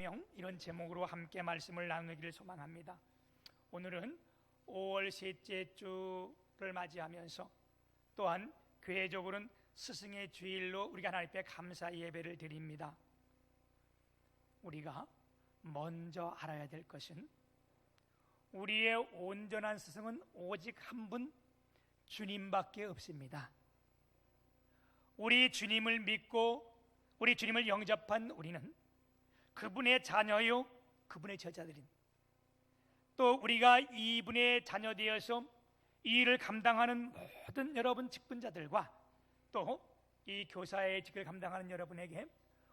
생명, 이런 제목으로 함께 말씀을 나누기를 소망합니다. 오늘은 5월 셋째 주를 맞이하면서 또한 교회적으로는 스승의 주일로 우리가 하나님 앞에 감사 예배를 드립니다. 우리가 먼저 알아야 될 것은 우리의 온전한 스승은 오직 한 분 주님밖에 없습니다. 우리 주님을 믿고 우리 주님을 영접한 우리는 그분의 자녀요, 그분의 제자들인, 또 우리가 이분의 자녀 되어서 이 일을 감당하는 모든 여러분 직분자들과 또 이 교사의 직을 감당하는 여러분에게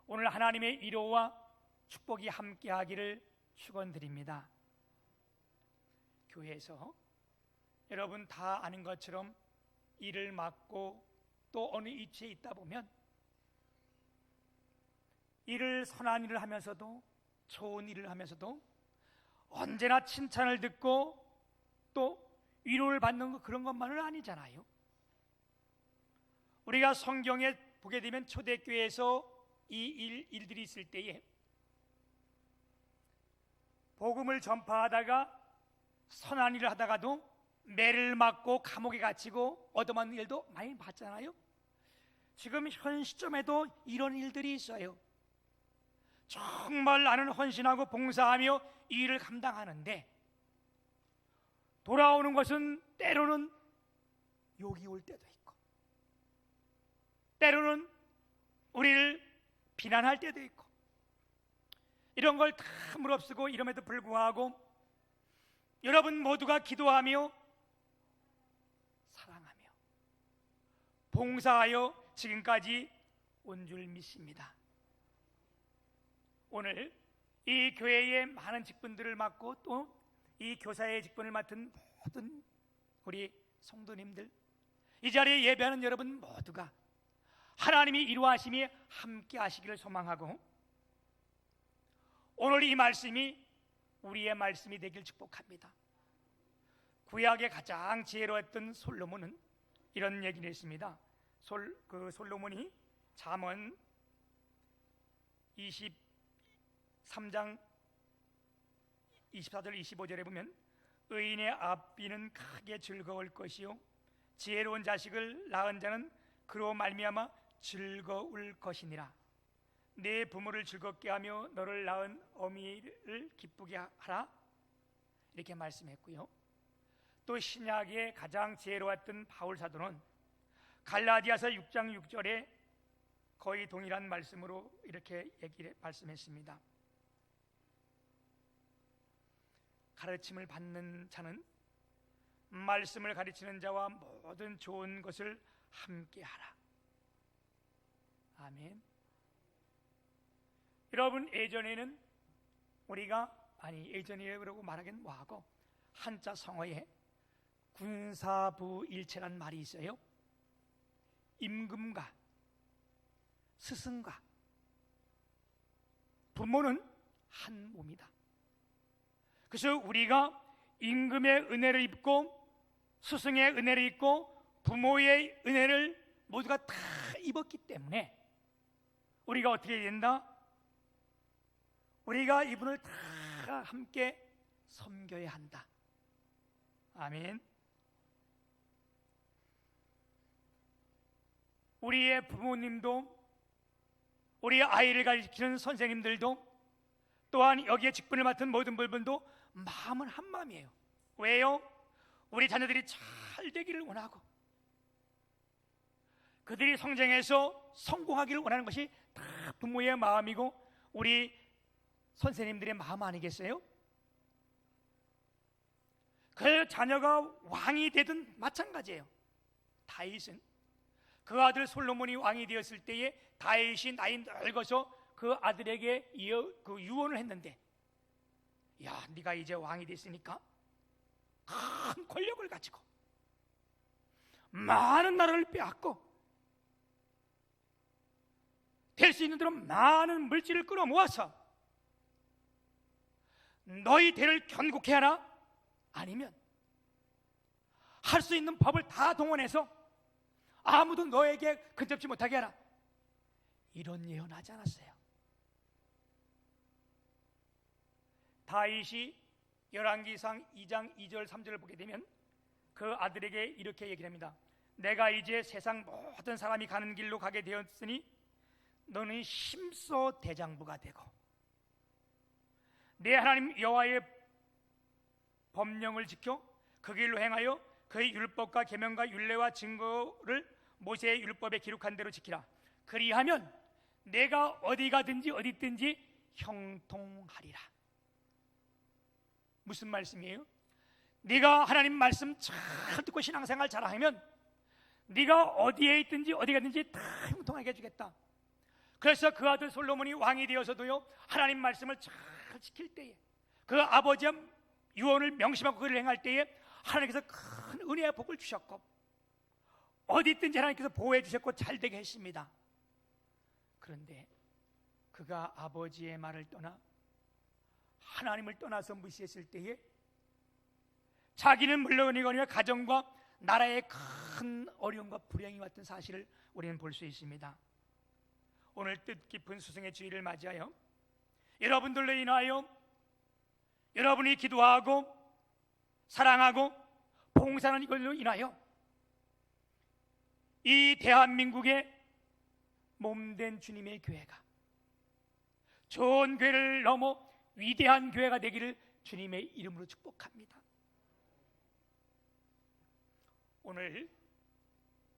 오늘 하나님의 위로와 축복이 함께하기를 축원드립니다. 교회에서 여러분 다 아는 것처럼 일을 맡고 또 어느 위치에 있다 보면 일을 선한 일을 하면서도 좋은 일을 하면서도 언제나 칭찬을 듣고 또 위로를 받는 것, 그런 것만은 아니잖아요. 우리가 성경에 보게 되면 초대교회에서 이 일들이 있을 때에 복음을 전파하다가 선한 일을 하다가도 매를 맞고 감옥에 갇히고 얻어맞는 일도 많이 봤잖아요. 지금 현 시점에도 이런 일들이 있어요. 정말 나는 헌신하고 봉사하며 이 일을 감당하는데 돌아오는 것은 때로는 욕이 올 때도 있고 때로는 우리를 비난할 때도 있고, 이런 걸 다 무릅쓰고 이럼에도 불구하고 여러분 모두가 기도하며 사랑하며 봉사하여 지금까지 온 줄 믿습니다. 오늘 이 교회의 많은 직분들을 맡고 또 이 교사의 직분을 맡은 모든 우리 성도님들, 이 자리에 예배하는 여러분 모두가 하나님이 이루하심이 함께 하시기를 소망하고, 오늘 이 말씀이 우리의 말씀이 되길 축복합니다. 구약의 가장 지혜로웠던 솔로몬은 이런 얘기를 했습니다. 솔로몬이 잠언 23장 24절 25절에 보면 의인의 앞비는 크게 즐거울 것이요 지혜로운 자식을 낳은 자는 그로 말미암아 즐거울 것이니라. 내 부모를 즐겁게 하며 너를 낳은 어미를 기쁘게 하라, 이렇게 말씀했고요. 또 신약의 가장 지혜로웠던 바울 사도는 갈라디아서 6장 6절에 거의 동일한 말씀으로 이렇게 말씀했습니다. 가르침을 받는 자는 말씀을 가르치는 자와 모든 좋은 것을 함께하라. 아멘. 여러분, 예전에는 예전이라고 말하기는 뭐하고 한자 성어에 군사부일체란 말이 있어요. 임금과 스승과 부모는 한 몸이다. 그래서 우리가 임금의 은혜를 입고 스승의 은혜를 입고 부모의 은혜를 모두가 다 입었기 때문에 우리가 어떻게 된다? 우리가 이분을 다 함께 섬겨야 한다. 아멘. 우리의 부모님도, 우리 아이를 가르치는 선생님들도, 또한 여기에 직분을 맡은 모든 분들도 마음은 한 마음이에요. 왜요? 우리 자녀들이 잘 되기를 원하고 그들이 성장해서 성공하기를 원하는 것이 다 부모의 마음이고 우리 선생님들의 마음 아니겠어요? 그 자녀가 왕이 되든 마찬가지예요. 다윗은 그 아들 솔로몬이 왕이 되었을 때에 다윗이 나이 늙어서 그 아들에게 유언을 했는데, 야, 네가 이제 왕이 됐으니까 큰 권력을 가지고 많은 나라를 빼앗고 될 수 있는 대로 많은 물질을 끌어모아서 너희 대를 견고케 하라, 아니면 할 수 있는 법을 다 동원해서 아무도 너에게 근접지 못하게 하라, 이런 예언하지 않았어요. 다윗이 열왕기상 2장 2절 3절을 보게 되면 그 아들에게 이렇게 얘기를 합니다. 내가 이제 세상 모든 사람이 가는 길로 가게 되었으니 너는 힘써 대장부가 되고 내 하나님 여호와의 법령을 지켜 그 길로 행하여 그의 율법과 계명과 율례와 증거를 모세의 율법에 기록한 대로 지키라. 그리하면 내가 어디 가든지 어디 있든지 형통하리라. 무슨 말씀이에요? 네가 하나님 말씀 잘 듣고 신앙생활 잘하면 네가 어디에 있든지 어디 가든지 다 형통하게 해주겠다. 그래서 그 아들 솔로몬이 왕이 되어서도요, 하나님 말씀을 잘 지킬 때에, 그 아버지의 유언을 명심하고 그를 행할 때에 하나님께서 큰 은혜와 복을 주셨고 어디 있든지 하나님께서 보호해 주셨고 잘 되게 했습니다. 그런데 그가 아버지의 말을 떠나 하나님을 떠나서 무시했을 때에 자기는 물론이거니와 가정과 나라에 큰 어려움과 불행이 왔던 사실을 우리는 볼 수 있습니다. 오늘 뜻깊은 수승의 주일을 맞이하여 여러분들로 인하여 여러분이 기도하고 사랑하고 봉사하는 이걸로 인하여 이 대한민국의 몸된 주님의 교회가 좋은 교회를 넘어 위대한 교회가 되기를 주님의 이름으로 축복합니다. 오늘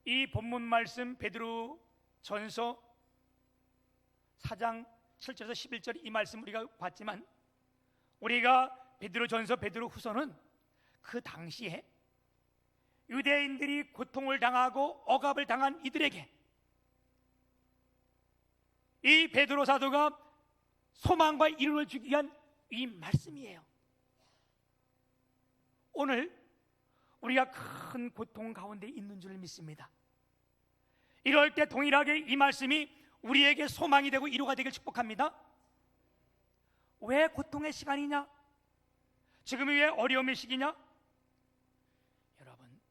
이 본문 말씀 베드로 전서 4장 7절에서 11절 이 말씀 우리가 봤지만 우리가 베드로 전서 베드로 후서는 그 당시에 유대인들이 고통을 당하고 억압을 당한 이들에게 이 베드로 사도가 소망과 이름을 주기 위한 이 말씀이에요. 오늘 우리가 큰 고통 가운데 있는 줄 믿습니다. 이럴 때 동일하게 이 말씀이 우리에게 소망이 되고 위로가 되길 축복합니다. 왜 고통의 시간이냐? 지금이 왜 어려움의 시기냐? 여러분,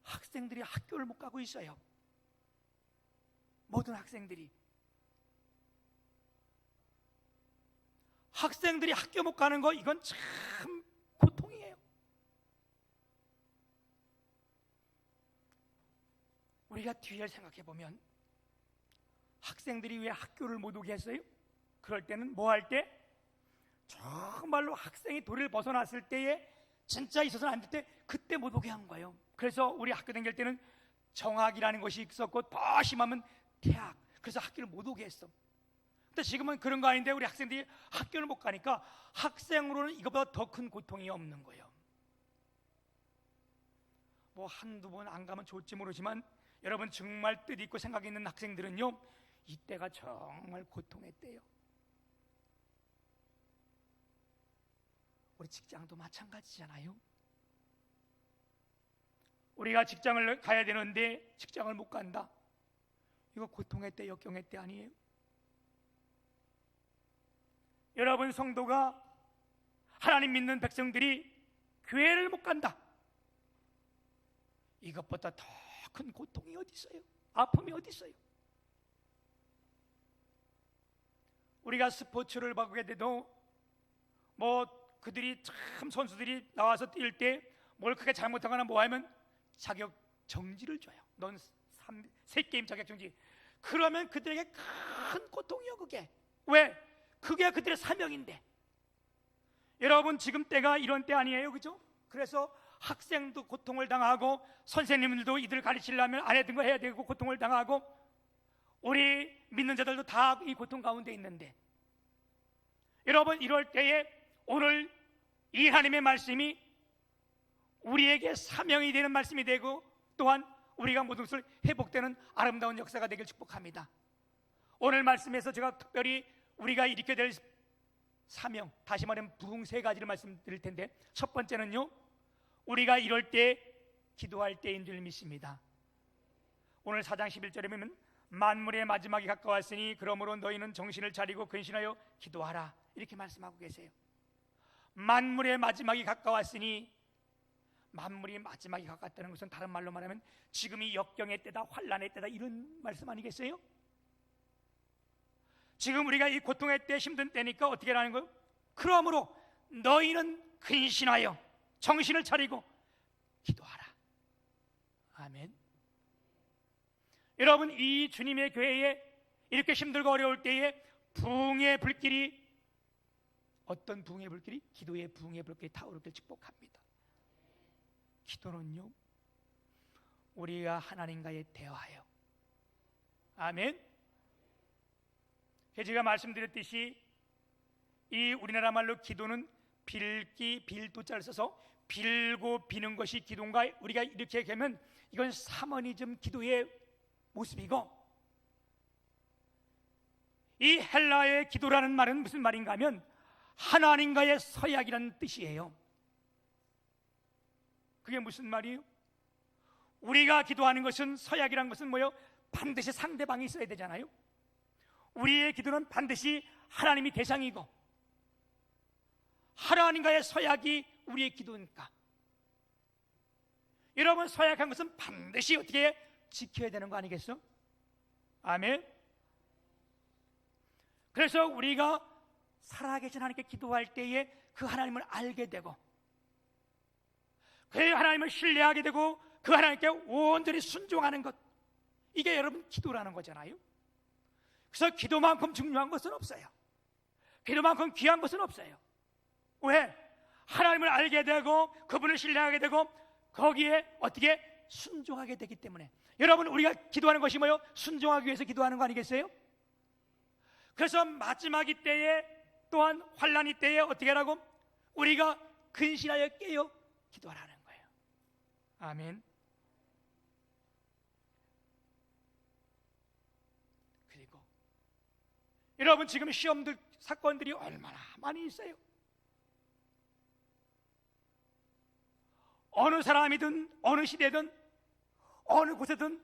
학생들이 학교를 못 가고 있어요. 모든 학생들이 학교 못 가는 거 이건 참 고통이에요. 우리가 뒤를 생각해 보면 학생들이 왜 학교를 못 오게 했어요? 그럴 때는 뭐 할 때? 정말로 학생이 도리를 벗어났을 때에 진짜 있어서는 안 될 때 그때 못 오게 한 거예요. 그래서 우리 학교 다닐 때는 정학이라는 것이 있었고 더 심하면 퇴학, 그래서 학교를 못 오게 했어. 근데 지금은 그런 거 아닌데 우리 학생들이 학교를 못 가니까 학생으로는 이거보다 더 큰 고통이 없는 거예요. 뭐 한두 번 안 가면 좋을지 모르지만 여러분 정말 뜻 있고 생각 있는 학생들은요 이때가 정말 고통의 때예요. 우리 직장도 마찬가지잖아요. 우리가 직장을 가야 되는데 직장을 못 간다. 이거 고통의 때, 역경의 때 아니에요? 여러분 성도가 하나님 믿는 백성들이 교회를 못 간다. 이것보다 더 큰 고통이 어디 있어요? 아픔이 어디 있어요? 우리가 스포츠를 보게 돼도 뭐 그들이 참 선수들이 나와서 뛸 때 뭘 크게 잘못하거나 뭐 하면 자격 정지를 줘요. 넌 3게임 자격 정지. 그러면 그들에게 큰 고통이요 그게. 왜? 그게 그들의 사명인데. 여러분 지금 때가 이런 때 아니에요, 그죠? 그래서 학생도 고통을 당하고 선생님들도 이들을 가르치려면 안 해둔 거 해야 되고 고통을 당하고 우리 믿는 자들도 다 이 고통 가운데 있는데 여러분 이럴 때에 오늘 이 하나님의 말씀이 우리에게 사명이 되는 말씀이 되고 또한 우리가 모든 것을 회복되는 아름다운 역사가 되길 축복합니다. 오늘 말씀에서 제가 특별히 우리가 일으켜야 될 사명, 다시 말하면 부흥 세 가지를 말씀드릴 텐데 첫 번째는요 우리가 이럴 때 기도할 때인 줄 믿습니다. 오늘 4장 11절에 보면 만물의 마지막이 가까웠으니 그러므로 너희는 정신을 차리고 근신하여 기도하라 이렇게 말씀하고 계세요. 만물의 마지막이 가까웠으니 만물이 마지막이 가깝다는 것은 다른 말로 말하면 지금이 역경의 때다, 환난의 때다 이런 말씀 아니겠어요? 지금 우리가 이 고통의 때 힘든 때니까 어떻게 하는 거예요? 그러므로 너희는 근신하여 정신을 차리고 기도하라. 아멘. 여러분, 이 주님의 교회에 이렇게 힘들고 어려울 때에 부흥의 불길이, 어떤 부흥의 불길이? 기도의 부흥의 불길이 타오르길 축복합니다. 기도는요, 우리가 하나님과의 대화예요. 아멘. 제가 말씀드렸듯이 이 우리나라 말로 기도는 빌기, 빌도자를 써서 빌고 비는 것이 기도인가, 우리가 이렇게 하면 이건 사모니즘 기도의 모습이고, 이 헬라의 기도라는 말은 무슨 말인가 하면 하나님과의 서약이라는 뜻이에요. 그게 무슨 말이에요? 우리가 기도하는 것은, 서약이라는 것은 뭐예요? 반드시 상대방이 있어야 되잖아요. 우리의 기도는 반드시 하나님이 대상이고 하나님과의 서약이 우리의 기도니까, 여러분, 서약한 것은 반드시 어떻게 지켜야 되는 거 아니겠어? 아멘. 그래서 우리가 살아계신 하나님께 기도할 때에 그 하나님을 알게 되고 그 하나님을 신뢰하게 되고 그 하나님께 온전히 순종하는 것, 이게 여러분 기도라는 거잖아요. 그래서 기도만큼 중요한 것은 없어요. 기도만큼 귀한 것은 없어요. 왜? 하나님을 알게 되고 그분을 신뢰하게 되고 거기에 어떻게 순종하게 되기 때문에. 여러분, 우리가 기도하는 것이 뭐예요? 순종하기 위해서 기도하는 거 아니겠어요? 그래서 마지막 이때에 또한 환난 이때에 어떻게 하라고? 우리가 근신하여 깨어 기도하라는 거예요. 아멘. 그리고 여러분, 지금 시험들, 사건들이 얼마나 많이 있어요. 어느 사람이든 어느 시대든 어느 곳에든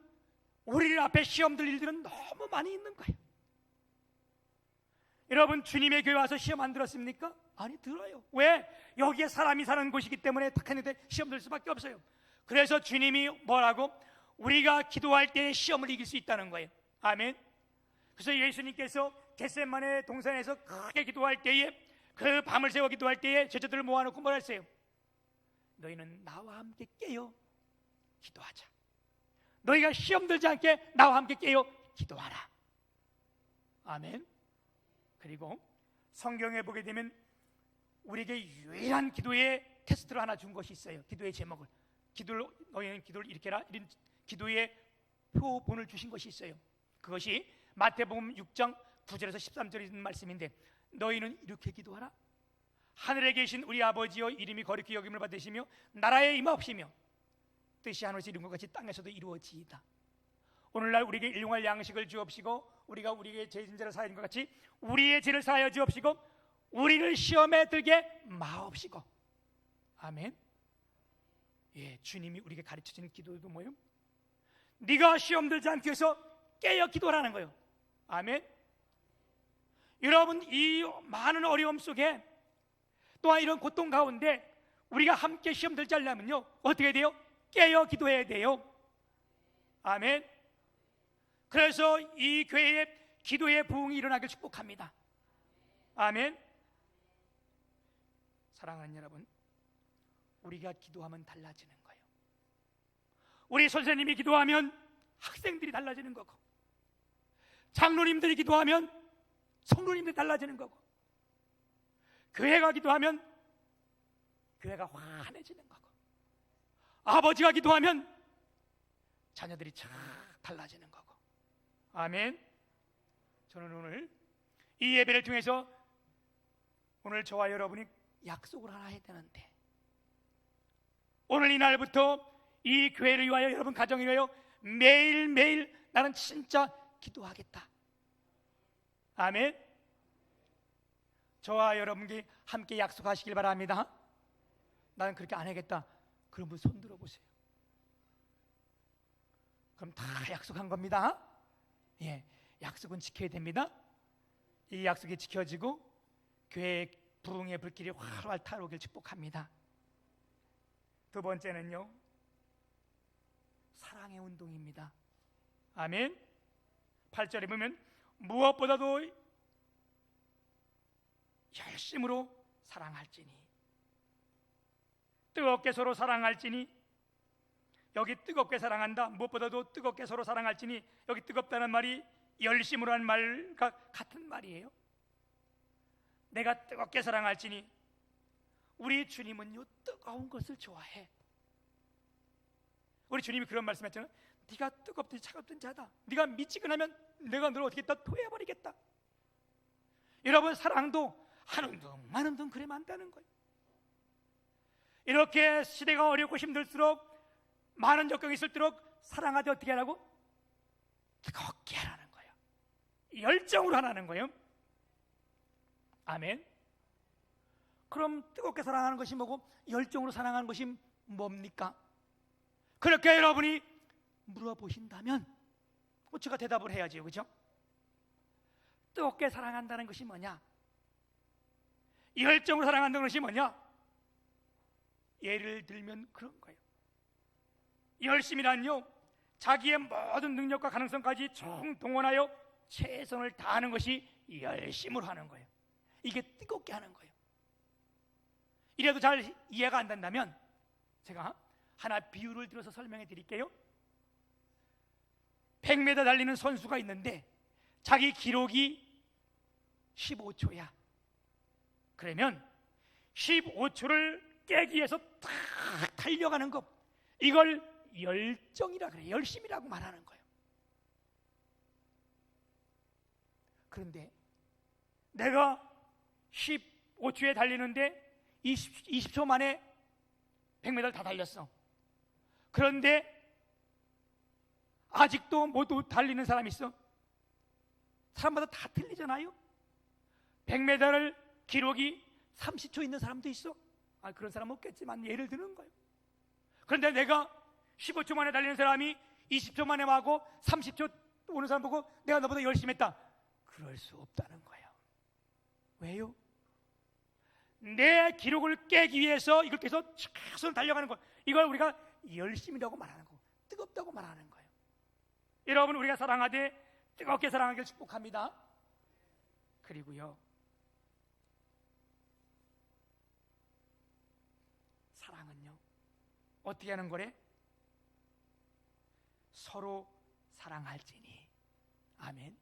우리 앞에 시험들 일들은 너무 많이 있는 거예요. 여러분, 주님의 교회 와서 시험 안 들었습니까? 아니, 들어요. 왜? 여기에 사람이 사는 곳이기 때문에 tak하는데 시험 들 수밖에 없어요. 그래서 주님이 뭐라고? 우리가 기도할 때 시험을 이길 수 있다는 거예요. 아멘. 그래서 예수님께서 겟세마네 동산에서 크게 기도할 때에, 그 밤을 새워 기도할 때에 제자들을 모아놓고 뭐라 했어요? 너희는 나와 함께 깨어 기도하자. 너희가 시험 들지 않게 나와 함께 깨어 기도하라. 아멘. 그리고 성경에 보게 되면 우리에게 유일한 기도의 테스트를 하나 준 것이 있어요. 기도의 제목을, 너희는 기도를 이렇게 해라, 이런 기도의 표본을 주신 것이 있어요. 그것이 마태복음 6장 9절에서 13절에 있는 말씀인데, 너희는 이렇게 기도하라. 하늘에 계신 우리 아버지여, 이름이 거룩히 여김을 받으시며 나라에 임하옵시며 뜻이 하늘에서 이룬 것 같이 땅에서도 이루어지이다. 오늘날 우리에게 일용할 양식을 주옵시고 우리가 우리에게 죄 진 자를 사하는 것 같이 우리의 죄를 사하여 주옵시고 우리를 시험에 들게 마옵시고. 아멘. 예, 주님이 우리에게 가르쳐주는 기도도 뭐예요? 네가 시험 들지 않기 위해서 깨어 기도하라는 거예요. 아멘. 여러분, 이 많은 어려움 속에 또한 이런 고통 가운데 우리가 함께 시험 들지 않으려면요, 어떻게 돼요? 깨어 기도해야 돼요. 아멘. 그래서 이 교회에 기도의 부흥이 일어나길 축복합니다. 아멘. 사랑하는 여러분, 우리가 기도하면 달라지는 거예요. 우리 선생님이 기도하면 학생들이 달라지는 거고, 장로님들이 기도하면 성도님들이 달라지는 거고, 교회가 기도하면 교회가 환해지는 거고, 아버지가 기도하면 자녀들이 참 달라지는 거고. 아멘. 저는 오늘 이 예배를 통해서 오늘 저와 여러분이 약속을 하나 해야 되는데, 오늘 이날부터 이 교회를 위하여, 여러분 가정을 위하여 매일매일 나는 진짜 기도하겠다. 아멘. 저와 여러분께 함께 약속하시길 바랍니다. 나는 그렇게 안 하겠다. 그럼 한번 손 들어보세요. 그럼 다 약속한 겁니다. 예, 약속은 지켜야 됩니다. 이 약속이 지켜지고 교회의 부흥의 불길이 활활 타오르길 축복합니다. 두 번째는요, 사랑의 운동입니다. 아멘. 8절에 보면 무엇보다도 열심으로 사랑할지니, 뜨겁게 서로 사랑할지니. 여기 뜨겁게 사랑한다, 무엇보다도 뜨겁게 서로 사랑할지니, 여기 뜨겁다는 말이 열심으로 한 말과 같은 말이에요. 내가 뜨겁게 사랑할지니. 우리 주님은요, 뜨거운 것을 좋아해. 우리 주님이 그런 말씀했잖아요. 네가 뜨겁든 차갑든 자다. 네가 미치근하면 내가 너를 어떻게 했다? 토해버리겠다. 여러분, 사랑도 한 움큼 만 움큼 그래만 한다는 거예요. 이렇게 시대가 어렵고 힘들수록, 많은 역경이 있을수록 사랑하되 어떻게 하라고? 뜨겁게 하라는 거예요. 열정으로 하라는 거예요. 아멘. 그럼 뜨겁게 사랑하는 것이 뭐고 열정으로 사랑하는 것이 뭡니까? 그렇게 여러분이 물어보신다면 제가 대답을 해야지요, 그렇죠? 뜨겁게 사랑한다는 것이 뭐냐? 열정으로 사랑한다는 것이 뭐냐? 예를 들면 그런 거예요. 열심이란요, 자기의 모든 능력과 가능성까지 총동원하여 최선을 다하는 것이 열심으로 하는 거예요. 이게 뜨겁게 하는 거예요. 이래도 잘 이해가 안 된다면 제가 하나 비유를 들어서 설명해 드릴게요. 100m 달리는 선수가 있는데 자기 기록이 15초야. 그러면 15초를 깨기 위해서 탁 달려가는 것, 이걸 열정이라 그래요. 열심이라고 말하는 거예요. 그런데 내가 15초에 달리는데 20초 만에 100m 다 달렸어. 그런데 아직도 못 달리는 사람이 있어. 사람마다 다 틀리잖아요. 100m를 기록이 30초 있는 사람도 있어. 그런 사람 없겠지만 예를 드는 거예요. 그런데 내가 15초 만에 달리는 사람이 20초 만에 하고 30초 오는 사람 보고 내가 너보다 열심히 했다, 그럴 수 없다는 거예요. 왜요? 내 기록을 깨기 위해서 이걸 계속 최선을 달려가는 거, 이걸 우리가 열심이라고 말하는 거고 뜨겁다고 말하는 거예요. 여러분, 우리가 사랑하되 뜨겁게 사랑하기를 축복합니다. 그리고요, 사랑은요 어떻게 하는 거래? 서로 사랑할지니. 아멘.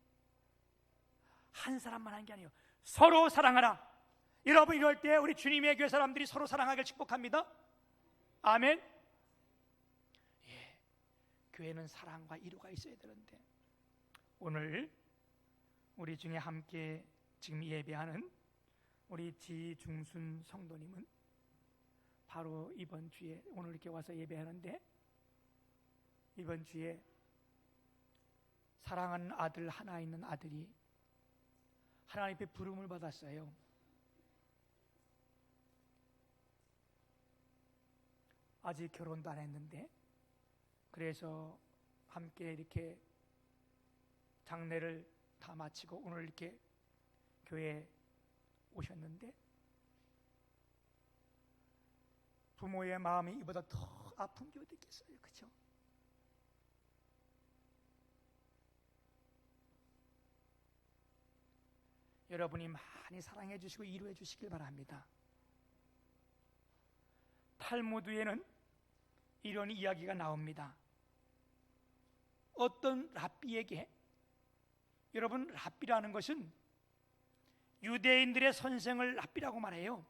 한 사람만 하는 게 아니에요. 서로 사랑하라. 여러분, 이럴 때 우리 주님의 교회 사람들이 서로 사랑하기를 축복합니다. 아멘. 예, 교회는 사랑과 이루가 있어야 되는데, 오늘 우리 중에 함께 지금 예배하는 우리 지중순 성도님은 바로 이번 주에, 오늘 이렇게 와서 예배하는데 이번 주에 사랑하는 아들 하나 있는 아들이 하나님의 부름을 받았어요. 아직 결혼도 안 했는데, 그래서 함께 이렇게 장례를 다 마치고 오늘 이렇게 교회에 오셨는데, 부모의 마음이 이보다 더 아픈 게 어디 있겠어요, 그렇죠? 여러분이 많이 사랑해 주시고 이루해 주시길 바랍니다. 탈무드에는 이런 이야기가 나옵니다. 어떤 랍비에게, 여러분, 랍비라는 것은 유대인들의 선생을 랍비라고 말해요.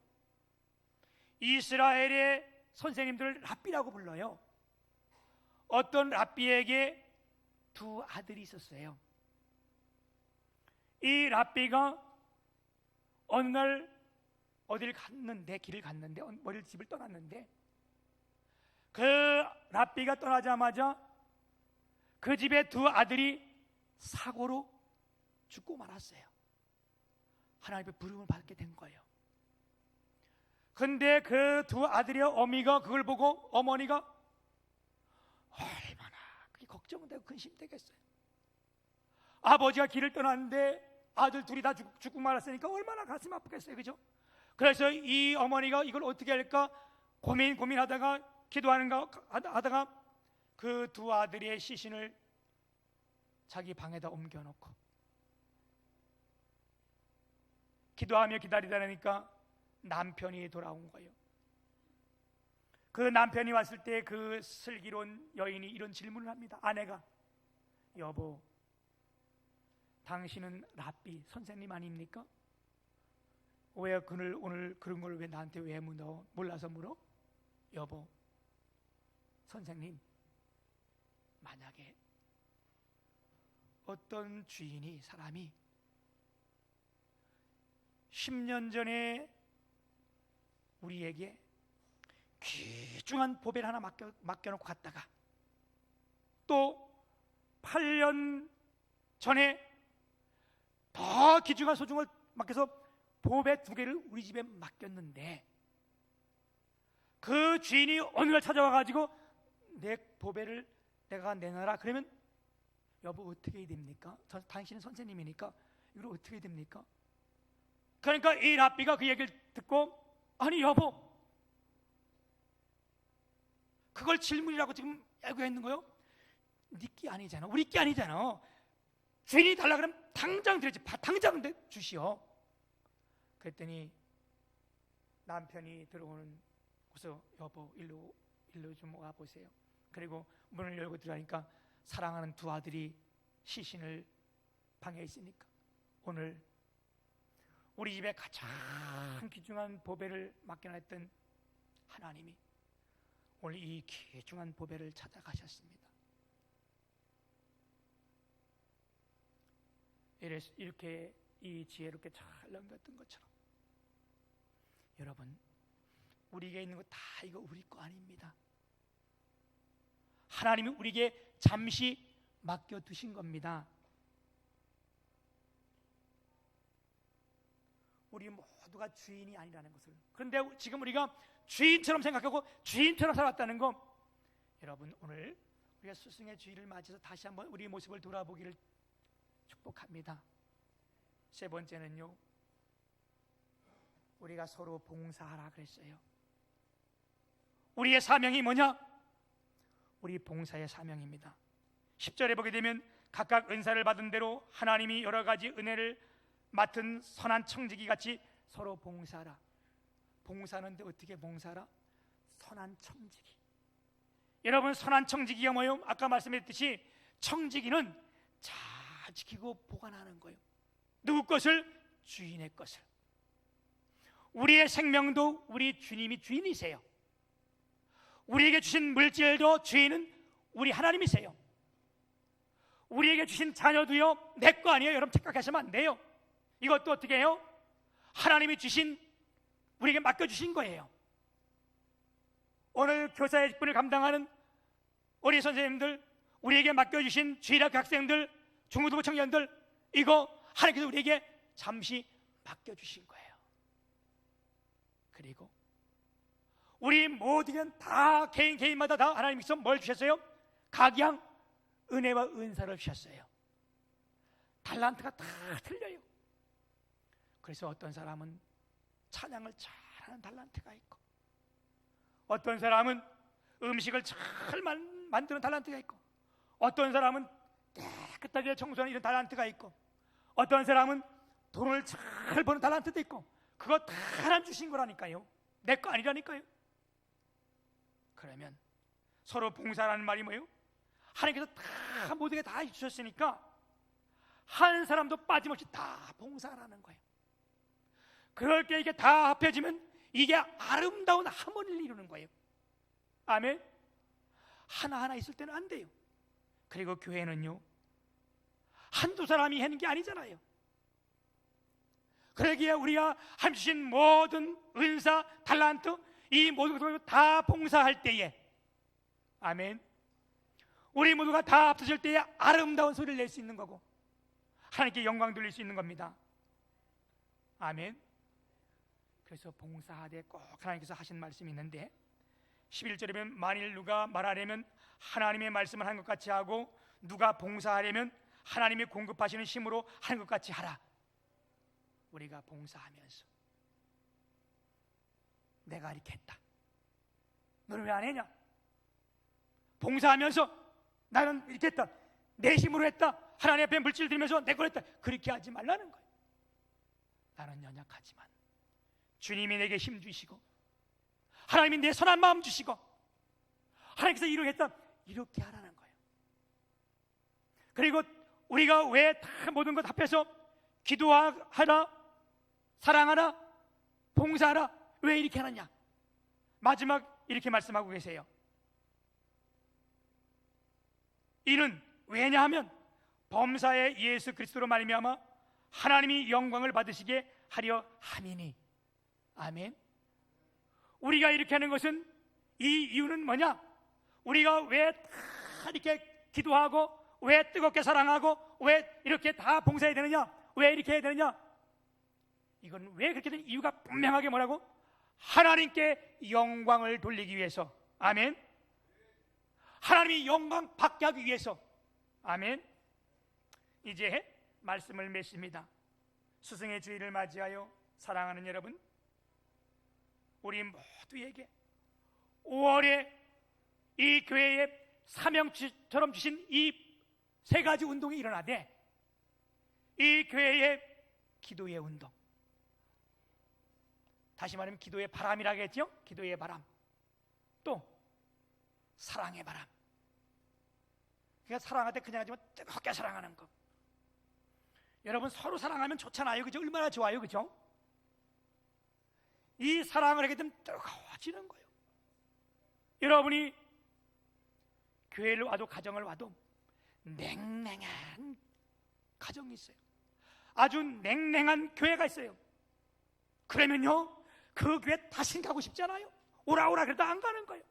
이스라엘의 선생님들을 랍비라고 불러요. 어떤 랍비에게 두 아들이 있었어요. 이 랍비가 어느 날 어디를 갔는데, 길을 갔는데, 어디 집을 떠났는데, 그 랍비가 떠나자마자 그 집의 두 아들이 사고로 죽고 말았어요. 하나님의 부름을 받게 된 거예요. 근데 그 두 아들의 어미가 그걸 보고, 어머니가 얼마나 그게 걱정되고 근심되겠어요. 아버지가 길을 떠났는데 아들 둘이 다 죽고 말았으니까 얼마나 가슴 아프겠어요, 그죠? 그래서 이 어머니가 이걸 어떻게 할까 고민하다가 기도하는가 하다가 그 두 아들의 시신을 자기 방에다 옮겨놓고 기도하며 기다리다 보니까 남편이 돌아온 거예요. 그 남편이 왔을 때 그 슬기로운 여인이 이런 질문을 합니다. 아내가, 여보, 당신은 랍비 선생님 아닙니까? 왜 오늘 그런 걸 왜 나한테 왜 물어? 몰라서 물어? 여보, 선생님, 만약에 어떤 주인이, 사람이 10년 전에 우리에게 귀중한 보배를 하나 맡겨놓고 갔다가 또 8년 전에 더 귀중한 소중을 맡겨서 보배 2개를 우리 집에 맡겼는데 그 주인이 어느 날 찾아와 가지고 내 보배를 내가 내놔라 그러면 여보 어떻게 해야 됩니까? 당신은 선생님이니까 이걸 어떻게 해야 됩니까? 그러니까 이 랍비가 그 얘기를 듣고, 아니 여보, 그걸 질문이라고 지금 알고 있는 거요? 네 끼 아니잖아, 우리 끼 아니잖아. 주인이 달라 그러면 당장 드리지, 당장 주시오. 그랬더니 남편이 들어오는 곳에서 여보 일로 좀 와보세요. 그리고 문을 열고 들어가니까 사랑하는 두 아들이 시신을 방에 있으니까 오늘 우리 집에 가장 귀중한 보배를 맡겨놨던 하나님이 오늘 이 귀중한 보배를 찾아가셨습니다. 이렇게 이 지혜롭게 잘 넘겼던 것처럼 여러분, 우리에게 있는 거 다 이거 우리 거 아닙니다. 하나님이 우리에게 잠시 맡겨두신 겁니다. 우리 모두가 주인이 아니라는 것을, 그런데 지금 우리가 주인처럼 생각하고 주인처럼 살았다는 거, 여러분 오늘 우리가 스승의 주일을 맞이해서 다시 한번 우리의 모습을 돌아보기를 축복합니다. 세 번째는요, 우리가 서로 봉사하라 그랬어요. 우리의 사명이 뭐냐? 우리 봉사의 사명입니다. 10절에 보게 되면 각각 은사를 받은 대로 하나님이 여러 가지 은혜를 맡은 선한 청지기 같이 서로 봉사하라. 봉사하는데 어떻게 봉사하라? 선한 청지기. 여러분, 선한 청지기가 뭐예요? 아까 말씀드렸듯이 청지기는 잘 지키고 보관하는 거예요. 누구 것을? 주인의 것을. 우리의 생명도 우리 주님이 주인이세요. 우리에게 주신 물질도 주인은 우리 하나님이세요. 우리에게 주신 자녀도요, 내 거 아니에요. 여러분 착각하시면 안 돼요. 이것도 어떻게 해요? 하나님이 주신, 우리에게 맡겨주신 거예요. 오늘 교사의 직분을 감당하는 우리 선생님들, 우리에게 맡겨주신 주일학교 학생들, 중고등부 청년들, 이거 하나님께서 우리에게 잠시 맡겨주신 거예요. 그리고 우리 모두는 다 개인마다 다 하나님께서 뭘 주셨어요? 각양 은혜와 은사를 주셨어요. 달란트가 다 틀려요. 그래서 어떤 사람은 찬양을 잘하는 달란트가 있고, 어떤 사람은 음식을 잘 만드는 달란트가 있고, 어떤 사람은 깨끗하게 청소하는 이런 달란트가 있고, 어떤 사람은 돈을 잘 버는 달란트도 있고, 그거 다 하나님 주신 거라니까요. 내 거 아니라니까요. 그러면 서로 봉사라는 말이 뭐예요? 하나님께서 다 모두에게 다 주셨으니까 한 사람도 빠짐없이 다 봉사하라는 거예요. 그럴 때 이게 다 합해지면 이게 아름다운 하모니를 이루는 거예요. 아멘. 하나하나 있을 때는 안 돼요. 그리고 교회는요, 한두 사람이 하는 게 아니잖아요. 그러기에 우리가 하나님 주신 모든 은사, 달란트, 이 모든 것을 다 봉사할 때에, 아멘, 우리 모두가 다 합쳐질 때에 아름다운 소리를 낼 수 있는 거고 하나님께 영광 돌릴 수 있는 겁니다. 아멘. 그래서 봉사하되 꼭 하나님께서 하신 말씀이 있는데 11절에 보면 만일 누가 말하려면 하나님의 말씀을 하는 것 같이 하고 누가 봉사하려면 하나님이 공급하시는 힘으로 하는 것 같이 하라. 우리가 봉사하면서 내가 이렇게 했다, 너는 왜 안 했냐? 봉사하면서 나는 이렇게 했다, 내 힘으로 했다, 하나님 앞에 물질 들면서 내 걸 했다, 그렇게 하지 말라는 거예요. 나는 연약하지만 주님이 내게 힘 주시고 하나님이 내 선한 마음 주시고 하나님께서 이렇게 하라는 거예요. 그리고 우리가 왜 다 모든 것 합해서 기도하라, 사랑하라, 봉사하라 왜 이렇게 하느냐? 마지막 이렇게 말씀하고 계세요. 이는 왜냐하면 범사의 예수 그리스도로 말미암아 하나님이 영광을 받으시게 하려 함이니. 아멘. 우리가 이렇게 하는 것은 이 이유는 뭐냐? 우리가 왜 다 이렇게 기도하고 왜 뜨겁게 사랑하고 왜 이렇게 다 봉사해야 되느냐? 왜 이렇게 해야 되느냐? 이건 왜 그렇게 된 이유가 분명하게 뭐라고? 하나님께 영광을 돌리기 위해서. 아멘. 하나님이 영광 받게 하기 위해서. 아멘. 이제 말씀을 맺습니다. 스승의 주일을 맞이하여 사랑하는 여러분, 우리 모두에게 5월에 이 교회에 사명처럼 주신 이 세 가지 운동이 일어나되, 이 교회의 기도의 운동, 다시 말하면 기도의 바람이라고 했죠. 기도의 바람, 또 사랑의 바람. 그러니까 사랑할 때 그냥 하지만 뜨겁게 사랑하는 거. 여러분 서로 사랑하면 좋잖아요, 그죠? 얼마나 좋아요, 그죠? 이 사랑을 하게 되면 뜨거워지는 거예요. 여러분이 교회를 와도 가정을 와도 냉랭한 가정이 있어요. 아주 냉랭한 교회가 있어요. 그러면요 그 교회 다시 가고 싶지 않아요. 오라 그래도 안 가는 거예요.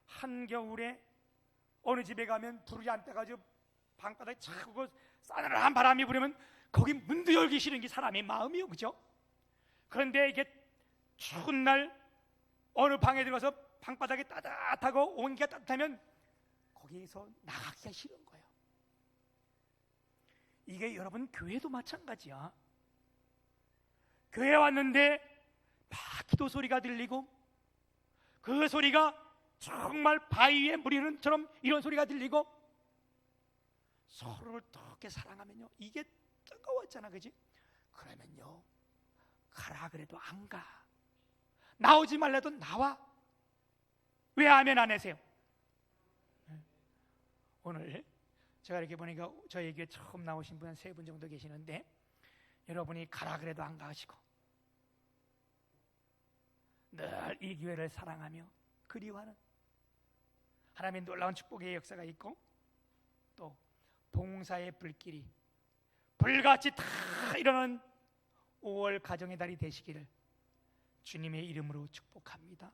한겨울에 어느 집에 가면 불이 안 떠가지고 방바닥에 차고 싸늘한 바람이 불으면 거기 문도 열기 싫은 게 사람의 마음이요, 그죠? 그런데 이게 추운 날 어느 방에 들어가서 방바닥이 따뜻하고 온기가 따뜻하면 거기에서 나가기가 싫은 거예요. 이게 여러분 교회도 마찬가지야. 교회 왔는데 막 기도 소리가 들리고 그 소리가 정말 바위에 물이 흐르는처럼 이런 소리가 들리고 서로를 뜨겁게 사랑하면요 이게 뜨거웠잖아, 그지? 그러면요 가라 그래도 안 가. 나오지 말라도 나와. 왜 아멘 안 하세요? 오늘 제가 이렇게 보니까 저희 교회 처음 나오신 분 한 3분 정도 계시는데, 여러분이 가라 그래도 안 가시고 늘 이 교회를 사랑하며 그리워하는 하나님의 놀라운 축복의 역사가 있고, 또 봉사의 불길이 불같이 다 일어나는 5월 가정의 달이 되시기를 주님의 이름으로 축복합니다.